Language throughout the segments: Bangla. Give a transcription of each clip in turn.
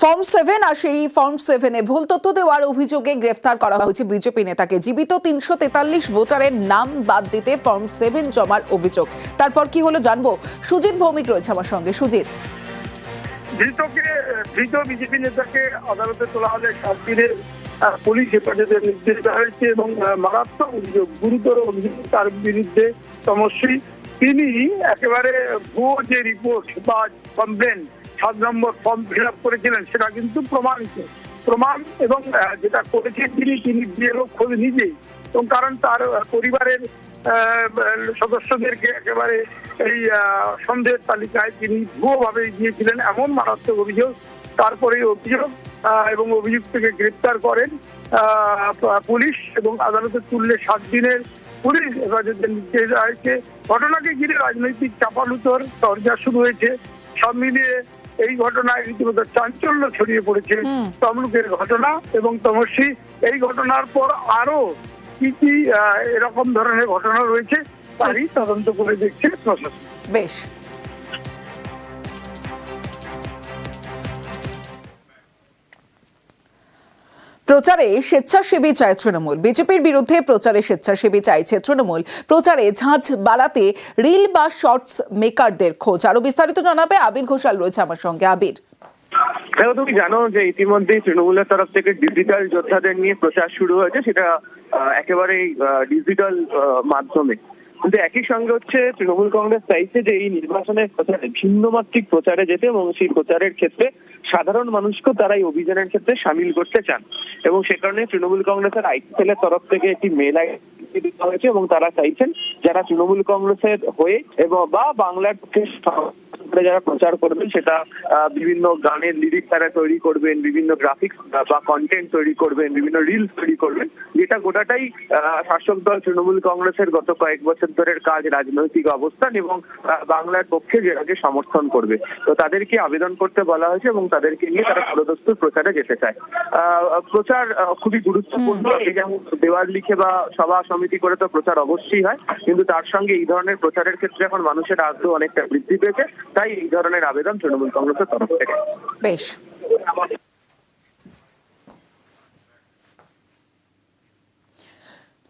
ফর্ম 7 আর সেই ফর্ম 7-এ ভুল তথ্য দেওয়ার অভিযোগে গ্রেফতার করা হয়েছে বিজেপি নেতাকে। জীবিত 343 ভোটারের নাম বাদ দিতে ফর্ম 7 জমার অভিযোগ। তারপর কি হলো জানবো। সুজিত ভৌমিক রয়েছে আমার সঙ্গে। সুজিত, ধৃত বিজেপি নেতাকে আদালতে তোলা হলে 7 দিনের পুলিশ হেফাজতের নির্দেশ দেওয়া হয়েছে এবং মারাত্মক অভিযোগ, গুরুতর অভিযোগ তার বিরুদ্ধে তমশ্রী। তিনি একেবারে ভুয়ো যে রিপোর্ট বা কমপ্লেন 7 নম্বর ফর্ম ফিল আপ করেছিলেন সেটা কিন্তু প্রমাণ এবং যেটা করেছেন তিনি বিএলও খোঁজ নিজেই, এবং কারণ তার পরিবারের সদস্যদেরকে একেবারে এই সন্দেহের তালিকায় তিনি ভুয়োভাবে দিয়েছিলেন, এমন মারাত্মক অভিযোগ। তারপরে অভিযোগ এবং অভিযুক্তকে গ্রেপ্তার করেন পুলিশ এবং আদালতে তুললে 7 দিনের পুলিশ হেফাজতের নির্দেশ দেওয়া হয়েছে। ঘটনাকে ঘিরে রাজনৈতিক চাপালুতর চর্চা শুরু হয়েছে। সব মিলিয়ে এই ঘটনায় রীতিমতো চাঞ্চল্য ছড়িয়ে পড়েছে। তমলুকের ঘটনা এবং তমস্বী, এই ঘটনার পর আরো কি এরকম ধরনের ঘটনা রয়েছে তারই তদন্ত করে দেখছে প্রশাসন। বেশ, প্রচারে স্বেচ্ছাসেবী চায় তৃণমূল। বিজেপির বিরুদ্ধে প্রচারে স্বেচ্ছাসেবী চাইছে তৃণমূল। প্রচারে ঝাঁঝ বাড়াতে রিল বা শর্টস মেকারদের খোঁজ। আরো বিস্তারিত জানাবে আবির ঘোষাল রয়েছে আমার সঙ্গে। আবির, দেখো, তুমি জানো যে ইতিমধ্যেই তৃণমূলের তরফ থেকে ডিজিটাল যোদ্ধাদের নিয়ে প্রচার শুরু হয়েছে, সেটা একেবারেই ডিজিটাল মাধ্যমে। কিন্তু একই সঙ্গে হচ্ছে তৃণমূল কংগ্রেস চাইছে যে এই নির্বাচনের প্রচারে ভিন্নমাত্রিক প্রচারে যেতে, এবং সেই প্রচারের ক্ষেত্রে সাধারণ মানুষকেও তারা এই অভিযানের ক্ষেত্রে সামিল করতে চান। এবং সে কারণে তৃণমূল কংগ্রেসের আইটি সেলের তরফ থেকে একটি মেল আইডি দেওয়া হয়েছে, এবং তারা চাইছেন যারা তৃণমূল কংগ্রেসের হয়ে এবং বা বাংলার পক্ষে যারা প্রচার করবেন, সেটা বিভিন্ন গানের লিরিক্স তারা তৈরি করবেন, বিভিন্ন গ্রাফিক্স বা কন্টেন্ট তৈরি করবেন, বিভিন্ন রিলস তৈরি করবেন, যেটা গোটাটাই শাসক দল তৃণমূল কংগ্রেসের গত কয়েক বছর ধরের কাজ, রাজনৈতিক অবস্থান এবং বাংলার পক্ষে যেটাকে সমর্থন করবে। তো তাদেরকে আবেদন করতে বলা হয়েছে এবং তাদেরকে নিয়ে তারা পুরোদস্তুর প্রচারে যেতে চায়। প্রচার খুবই গুরুত্বপূর্ণ। যেমন দেওয়াল লিখে বা সভা সমিতি করে তো প্রচার অবশ্যই হয়, কিন্তু তার সঙ্গে এই ধরনের প্রচারের ক্ষেত্রে এখন মানুষের আগ্রহ অনেকটা বৃদ্ধি পেয়েছে, তাই এই ধরনের আবেদন তৃণমূল কংগ্রেসের তরফ থেকে। বেশ,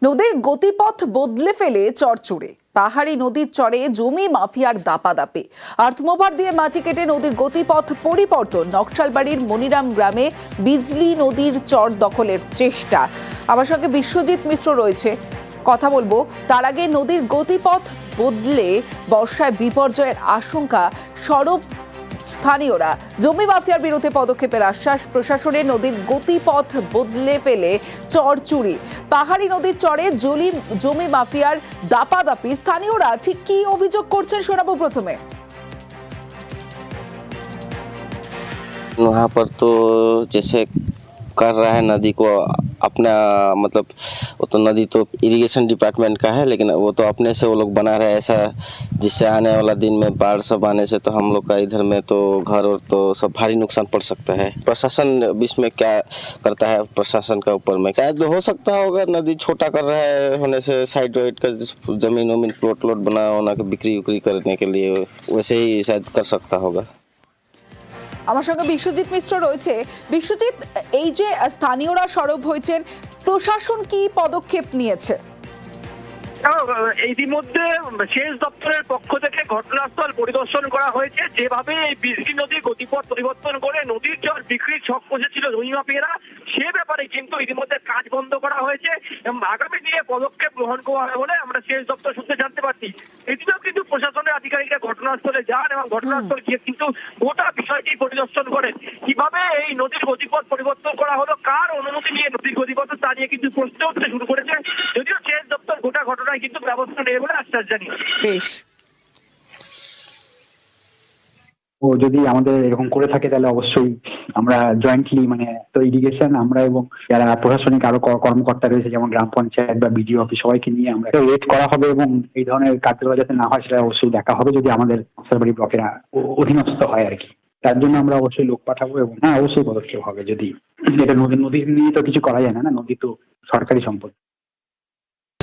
নদীর গতিপথ বদলে ফেলে চরচুড়ে। পাহাড়ি নদীর চরে জমি মাফিয়ার দাপাদাপি। আর্থমোভার দিয়ে মাটি কেটে নদীর গতিপথ পরিবর্তন। নকশালবাড়ির মনিরাম গ্রামে বিজলি নদীর চর দখলের চেষ্টা। আমার সঙ্গে বিশ্বজিৎ মিশ্র রয়েছে, কথা বলবো। তার আগে নদীর গতিপথ বদলে বর্ষায় বিপর্যয়ের আশঙ্কা। সরব স্থানীয়রা। জমি মাফিয়ার বিরুদ্ধে পদক্ষেপের আশ্বাস প্রশাসনের। নদীর গতিপথ বদলে ফেলে চর চুরি। পাহাড়ি নদীর চরে জমি মাফিয়ার দাপাদাপি। স্থানীয়রা ঠিক কি অভিযোগ করছেন শোনাবো প্রথমে। वहाँ पर तो जैसे कर रहा है नदी को अपना, मतलब वो तो नदी तो इरिगेशन डिपार्टमेंट का है, लेकिन वो तो अपने से वो लोग बना रहे हैं ऐसा, जिससे आने वाला दिन में बाढ़ सब आने से तो हम लोग का इधर में तो घर और तो सब भारी नुकसान पड़ सकता है। प्रशासन इसमें क्या करता है, प्रशासन का ऊपर में शायद हो सकता होगा नदी छोटा कर रहा है होने से साइड वाइड का जमीन वमीन प्लॉट बना होना के बिक्री उक्री करने के लिए वैसे ही शायद कर सकता होगा। আমার সঙ্গে বিশ্বজিৎ মিশ্র রয়েছে। বিশ্বজিৎ, এই যে স্থানীয়রা সরব হয়েছেন, প্রশাসন কি পদক্ষেপ নিয়েছে? ইতিমধ্যে সেচ দপ্তরের পক্ষ থেকে ঘটনাস্থল পরিদর্শন করা হয়েছে। যেভাবে এই বিজলি নদীর গতিপথ পরিবর্তন করে নদীর জল বিক্রির ছক কষেছিল জমি মাফিয়ারা, সে ব্যাপারে কিন্তু ইতিমধ্যে কাজ বন্ধ করা হয়েছে এবং আগামী দিনে পদক্ষেপ গ্রহণ করা হবে বলে আমরা সেচ দপ্তর সূত্রে জানতে পারছি। এদিকেও কিন্তু প্রশাসনের আধিকারিকরা ঘটনাস্থলে যান এবং ঘটনাস্থল গিয়ে কিন্তু গোটা বিষয়টি পরিদর্শন করেন। কিভাবে এই নদীর গতিপথ পরিবর্তন করা হলো, কার অনুমতি নিয়ে নদীর গতিপথ, তা নিয়ে কিন্তু প্রশ্ন উঠতে শুরু করেছে। যদিও সেচ দপ্তর গোটা ঘটনায় কিন্তু ব্যবস্থা নেবে বলে আশ্বাস জানিয়েছে। বেশ, ও যদি আমাদের এরকম করে থাকে তাহলে অবশ্যই আমরা জয়েন্টলি, মানে তো ইরিগেশন আমরা এবং যারা প্রশাসনিক আরো কর্মকর্তা রয়েছে যেমন গ্রাম পঞ্চায়েত বা বিডিও অফিস, সবাইকে নিয়ে আমরা ওয়েট করা হবে এবং এই ধরনের কার্যকলাপ যাতে না হয় সেটা অবশ্যই দেখা হবে যদি আমাদের নকশালবাড়ি ব্লকের অধীনস্থ হয় আর কি। তার জন্য আমরা অবশ্যই লোক পাঠাবো এবং অবশ্যই পদক্ষেপ হবে। যদি এটা নদী নিয়ে তো কিছু করা যায় না, নদী তো সরকারি সম্পদ।